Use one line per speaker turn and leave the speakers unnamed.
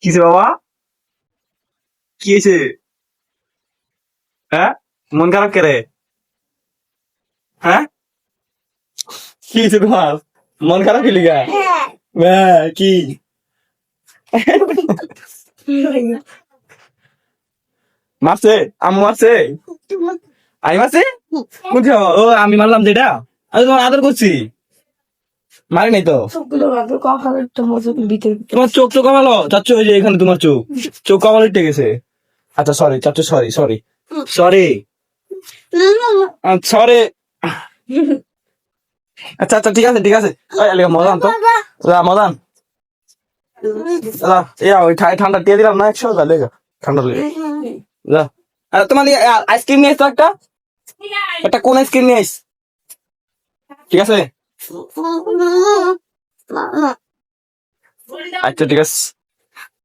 কিসে বাবা? কি হয়েছে? হ্যাঁ, মন খারাপ করে? হ্যাঁ, কি হয়েছে তোমার? মন খারাপ কি লিগা? হ্যাঁ, কি মারছে? আম্মু মারছে? আমি মারছি? কোথায়? ও আমি মারলাম যেটা, আমি তোমার আদর করছি, মারি নাই তো। তোমার চোখ তো কমালো চাচ্ছ, ওই যে এখানে তোমার চোখ, চোখ কমালো উঠে গেছে। আচ্ছা সরি চাচ্ছ, সরি সরি সরি সরি। আচ্ছা আচ্ছা ঠিক আছে ঠিক আছে। ওই আলিয়া মদান তো, মদান ওই ঠান্ডা দিয়ে দিলাম না 100, তাহলে ঠান্ডা লেগে যা। তোমার আইসক্রিম নিয়ে এসো একটা, একটা কোন আইসক্রিম নিয়ে আইস, ঠিক আছে? আচ্ছা ঠিক আছে।